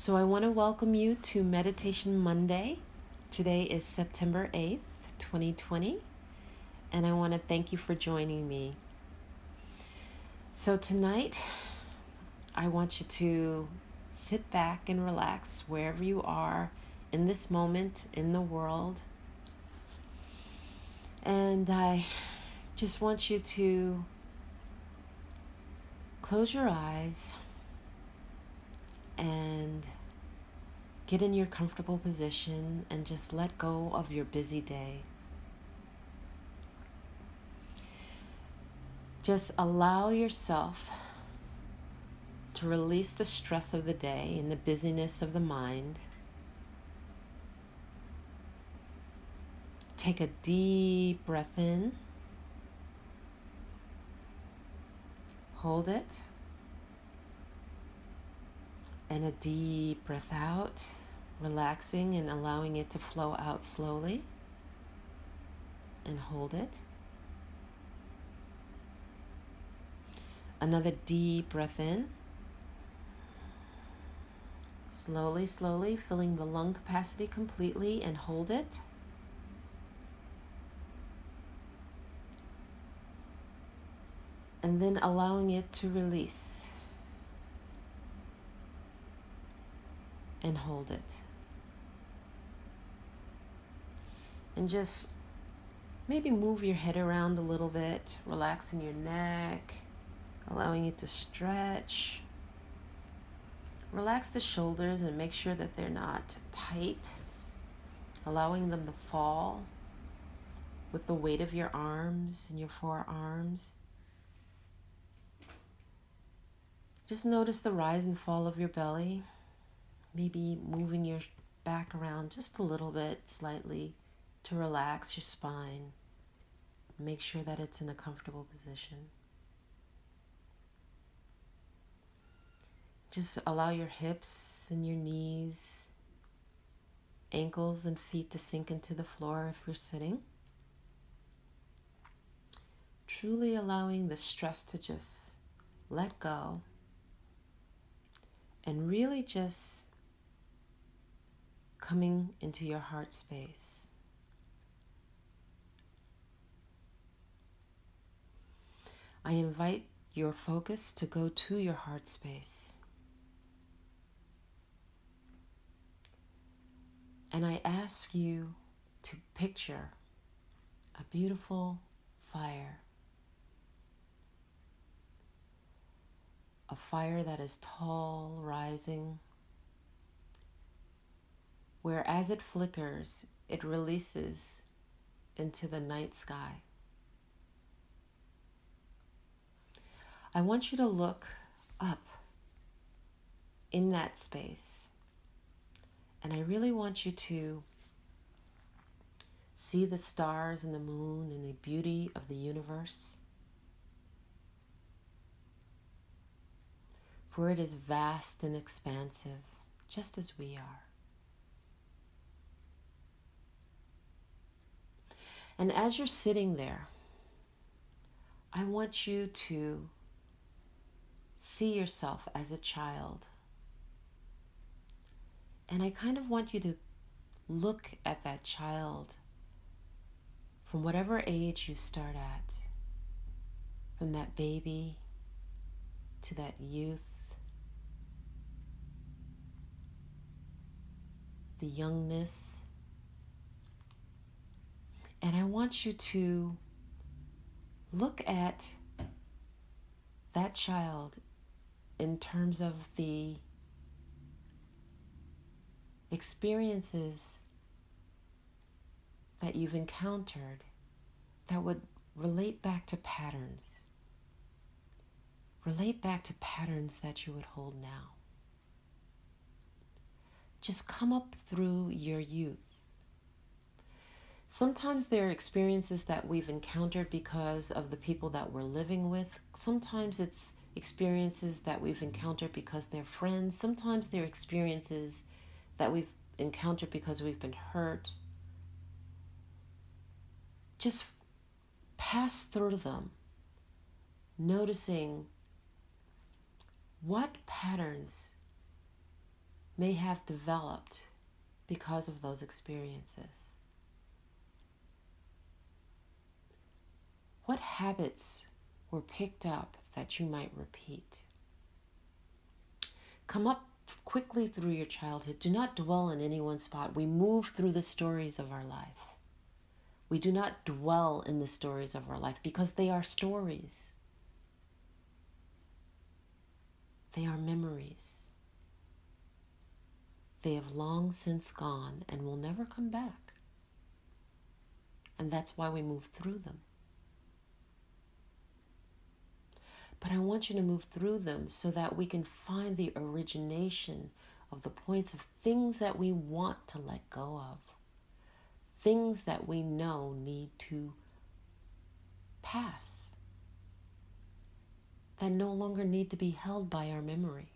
So I want to welcome you to Meditation Monday. Today is September 8th, 2020, and I want to thank you for joining me. So tonight, I want you to sit back and relax wherever you are in this moment in the world. And I just want you to close your eyes and get in your comfortable position and just let go of your busy day. Just allow yourself to release the stress of the day and the busyness of the mind. Take a deep breath in. Hold it. And a deep breath out, relaxing and allowing it to flow out slowly. And hold it. Another deep breath in. Slowly, slowly, filling the lung capacity completely, and hold it. And then allowing it to release. And hold it. And just maybe move your head around a little bit, relaxing your neck, allowing it to stretch. Relax the shoulders and make sure that they're not tight, allowing them to fall with the weight of your arms and your forearms. Just notice the rise and fall of your belly, maybe moving your back around just a little bit, slightly, to relax your spine. Make sure that it's in a comfortable position. Just allow your hips and your knees, ankles and feet to sink into the floor if you're sitting. Truly allowing the stress to just let go and really just coming into your heart space. I invite your focus to go to your heart space. And I ask you to picture a beautiful fire. A fire that is tall, rising, where as it flickers, it releases into the night sky. I want you to look up in that space. And I really want you to see the stars and the moon and the beauty of the universe. For it is vast and expansive, just as we are. And as you're sitting there, I want you to see yourself as a child. And I kind of want you to look at that child from whatever age you start at, from that baby to that youth, the youngness. And I want you to look at that child in terms of the experiences that you've encountered that would relate back to patterns. Relate back to patterns that you would hold now. Just come up through your youth. Sometimes there are experiences that we've encountered because of the people that we're living with. Sometimes it's experiences that we've encountered because they're friends. Sometimes they're experiences that we've encountered because we've been hurt. Just pass through them, noticing what patterns may have developed because of those experiences. What habits were picked up that you might repeat? Come up quickly through your childhood. Do not dwell in any one spot. We move through the stories of our life. We do not dwell in the stories of our life because they are stories. They are memories. They have long since gone and will never come back. And that's why we move through them. But I want you to move through them so that we can find the origination of the points of things that we want to let go of. Things that we know need to pass. That no longer need to be held by our memory.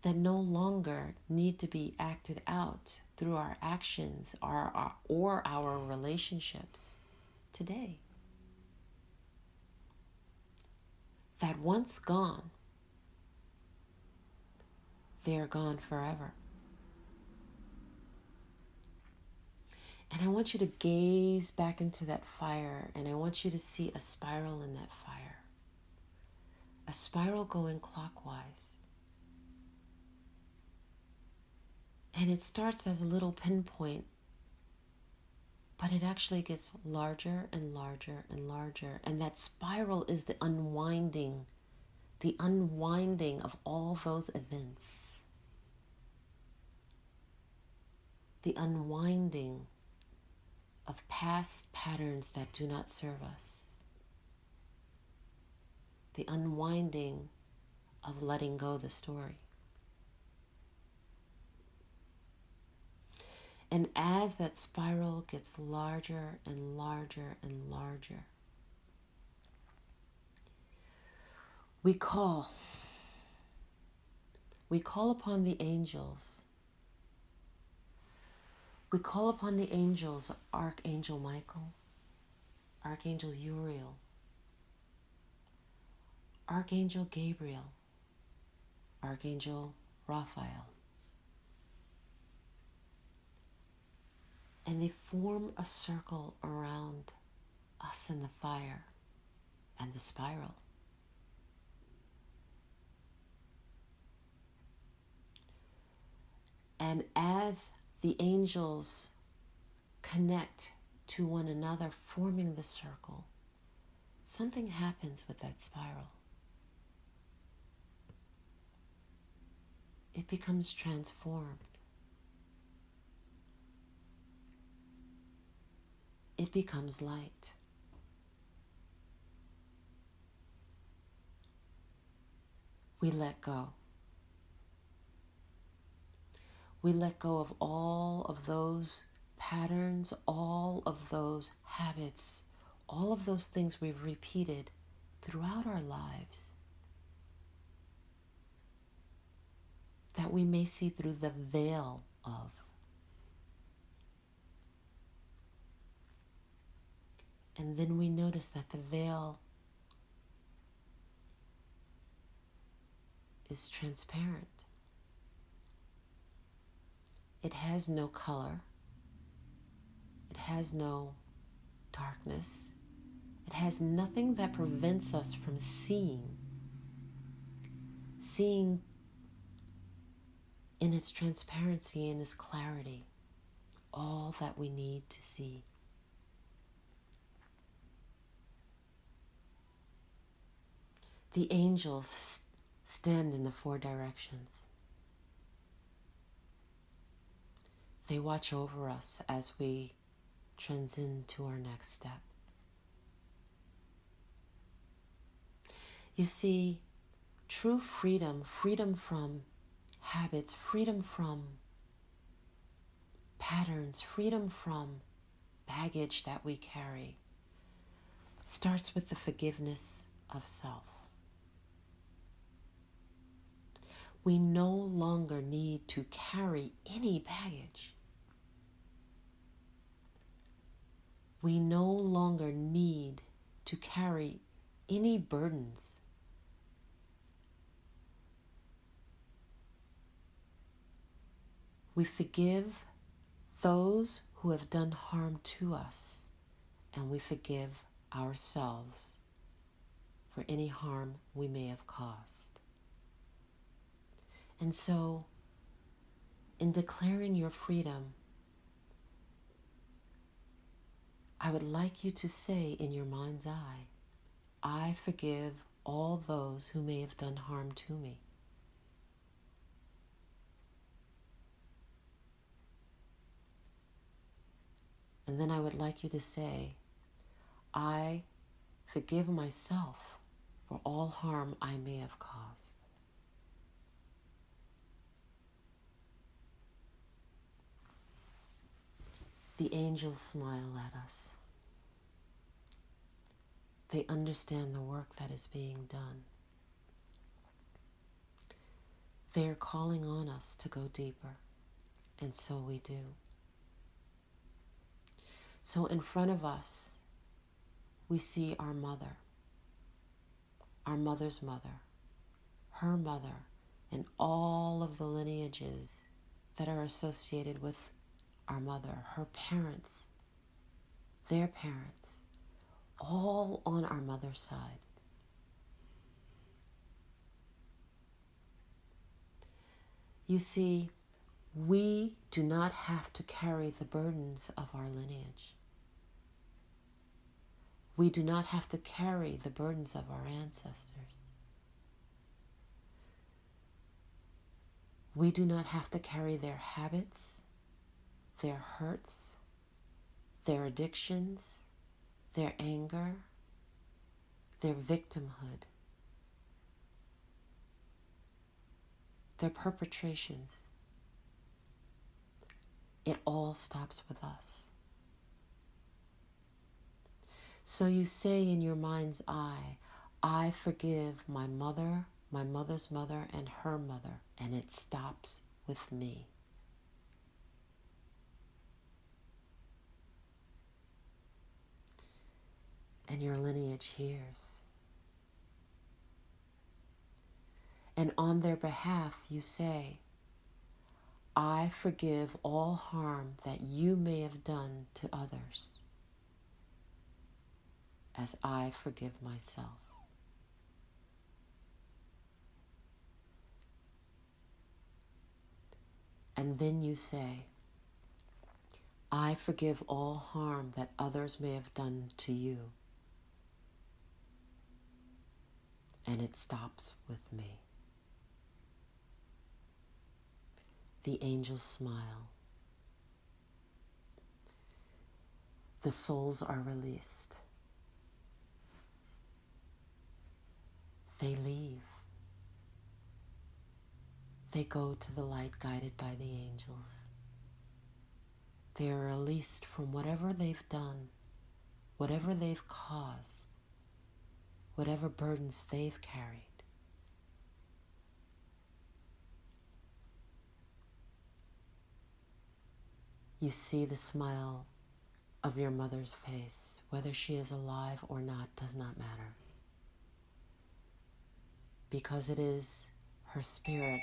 That no longer need to be acted out through our actions or our relationships today. That once gone, they are gone forever. And I want you to gaze back into that fire, and I want you to see a spiral in that fire. A spiral going clockwise. And it starts as a little pinpoint, but it actually gets larger and larger and larger. And that spiral is the unwinding of all those events. The unwinding of past patterns that do not serve us. The unwinding of letting go the story. And as that spiral gets larger and larger and larger, we call upon the angels. We call upon the angels, Archangel Michael, Archangel Uriel, Archangel Gabriel, Archangel Raphael. And they form a circle around us in the fire and the spiral. And as the angels connect to one another, forming the circle, something happens with that spiral. It becomes transformed. It becomes light. We let go. We let go of all of those patterns, all of those habits, all of those things we've repeated throughout our lives that we may see through the veil of. And then we notice that the veil is transparent. It has no color. It has no darkness. It has nothing that prevents us from seeing in its transparency and its clarity all that we need to see. The angels stand in the four directions. They watch over us as we transcend to our next step. You see, true freedom, freedom from habits, freedom from patterns, freedom from baggage that we carry, starts with the forgiveness of self. We no longer need to carry any baggage. We no longer need to carry any burdens. We forgive those who have done harm to us, and we forgive ourselves for any harm we may have caused. And so, in declaring your freedom, I would like you to say in your mind's eye, I forgive all those who may have done harm to me. And then I would like you to say, I forgive myself for all harm I may have caused. The angels smile at us. They understand the work that is being done. They are calling on us to go deeper, and so we do. So in front of us, we see our mother, our mother's mother, her mother, and all of the lineages that are associated with our mother, her parents, their parents, all on our mother's side. You see, we do not have to carry the burdens of our lineage. We do not have to carry the burdens of our ancestors. We do not have to carry their habits, their hurts, their addictions, their anger, their victimhood, their perpetrations. It all stops with us. So you say in your mind's eye, I forgive my mother, my mother's mother, and her mother, and it stops with me. And your lineage hears. And on their behalf you say, I forgive all harm that you may have done to others, as I forgive myself. And then you say, I forgive all harm that others may have done to you, and it stops with me. The angels smile. The souls are released. They leave. They go to the light guided by the angels. They are released from whatever they've done, whatever they've caused, whatever burdens they've carried. You see the smile of your mother's face. Whether she is alive or not does not matter, because it is her spirit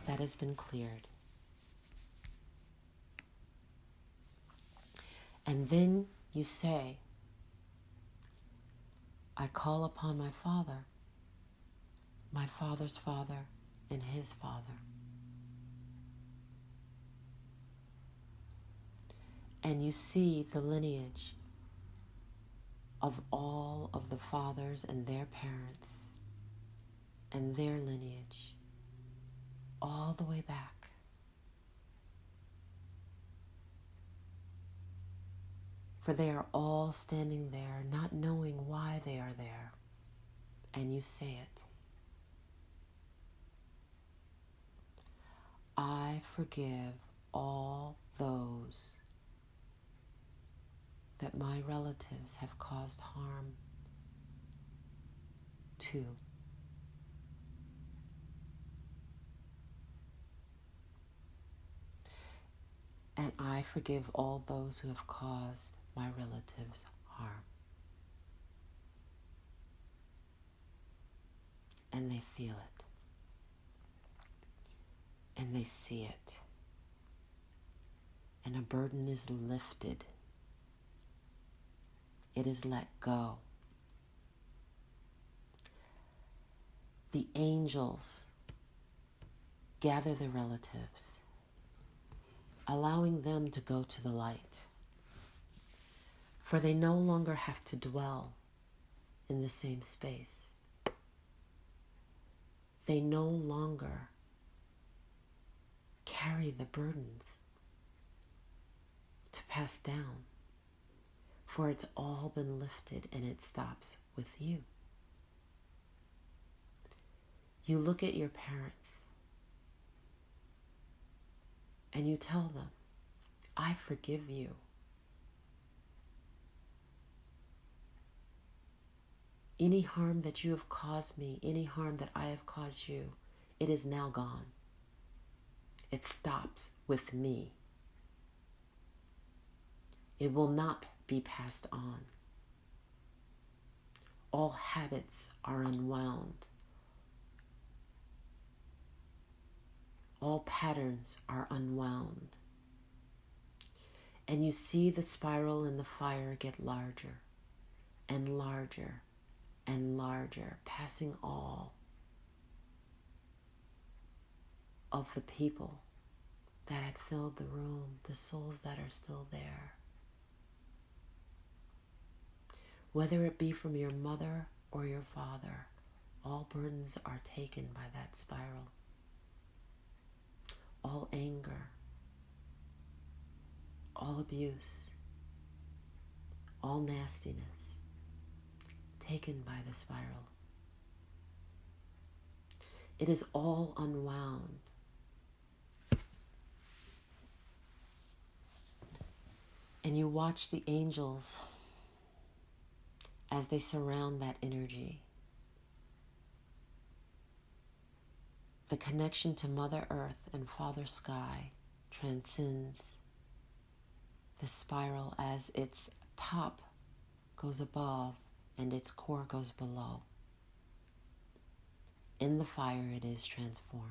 that has been cleared. And then you say, I call upon my father, my father's father, and his father. And you see the lineage of all of the fathers and their parents and their lineage all the way back. For they are all standing there, not knowing why they are there. And you say it. I forgive all those that my relatives have caused harm to. And I forgive all those who have caused my relatives harm. And they feel it. And they see it. and a burden is lifted. It is let go. The angels gather the relatives, allowing them to go to the light, for they no longer have to dwell in the same space. They no longer carry the burdens to pass down, for it's all been lifted and it stops with you. You look at your parents and you tell them, I forgive you. Any harm that you have caused me, any harm that I have caused you, it is now gone. It stops with me. It will not be passed on. All habits are unwound. All patterns are unwound. And you see the spiral in the fire get larger and larger and larger, passing all of the people that had filled the room, the souls that are still there. Whether it be from your mother or your father, all burdens are taken by that spiral. All anger, all abuse, all nastiness, taken by the spiral. It is all unwound. And you watch the angels as they surround that energy. The connection to Mother Earth and Father Sky transcends the spiral as its top goes above and its core goes below. In the fire it is transformed.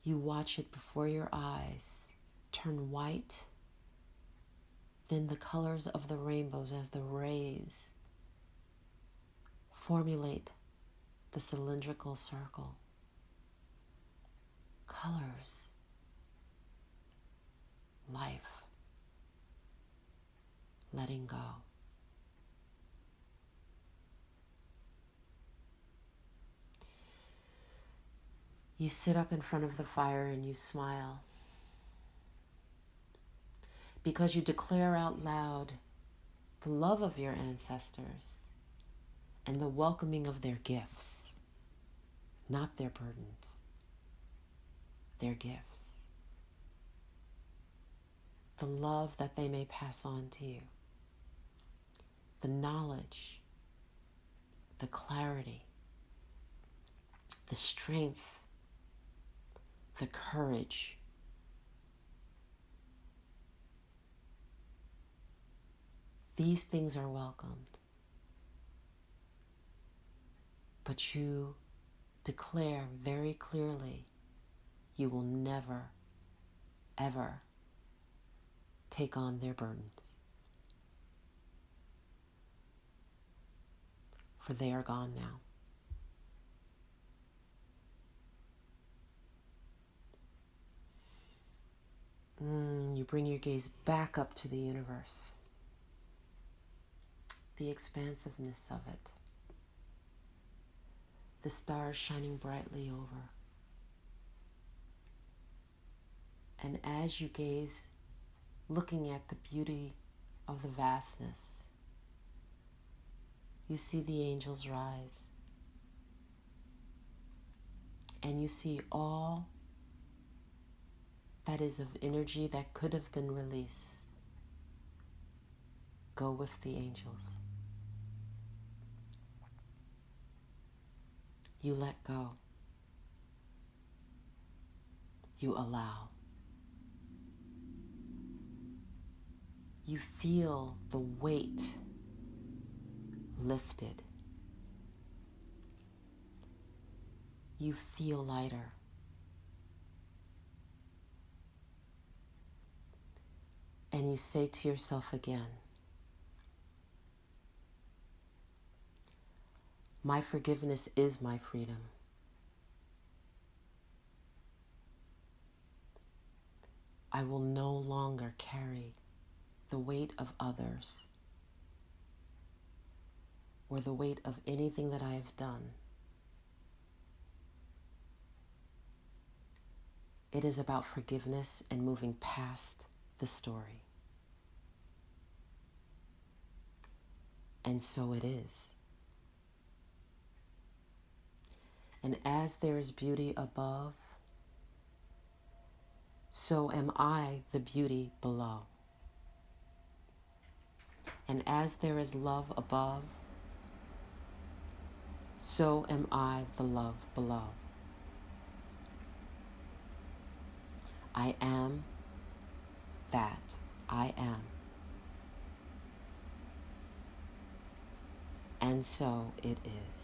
You watch it before your eyes turn white, then the colors of the rainbows as the rays formulate the cylindrical circle. Colors, life, letting go. You sit up in front of the fire and you smile because you declare out loud the love of your ancestors and the welcoming of their gifts, not their burdens, their gifts. The love that they may pass on to you, the knowledge, the clarity, the strength, the courage. These things are welcomed. But you declare very clearly you will never, ever take on their burdens. For they are gone now. You bring your gaze back up to the universe, the expansiveness of it, the stars shining brightly over. And as you gaze, looking at the beauty of the vastness, you see the angels rise. And you see all that is of energy that could have been released go with the angels. You let go. You allow. You feel the weight lifted. You feel lighter. And you say to yourself again, my forgiveness is my freedom. I will no longer carry the weight of others or the weight of anything that I have done. It is about forgiveness and moving past the story. And so it is. And as there is beauty above, so am I the beauty below. And as there is love above, so am I the love below. I am that I am. And so it is.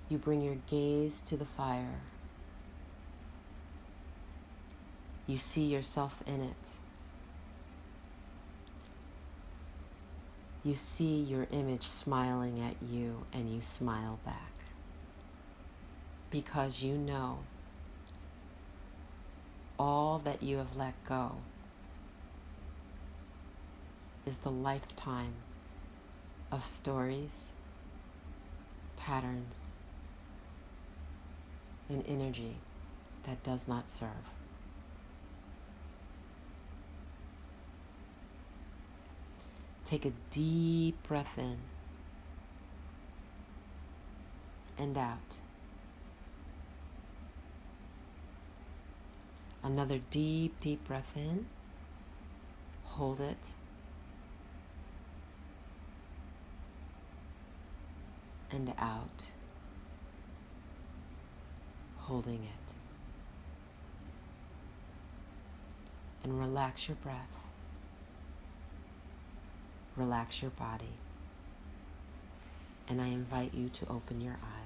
You bring your gaze to the fire. You see yourself in it. You see your image smiling at you, and you smile back. Because you know all that you have let go is the lifetime of stories, patterns, and energy that does not serve. Take a deep breath in and out. Another deep, deep breath in. Hold it. And out. Holding it. And relax your breath. Relax your body. And I invite you to open your eyes.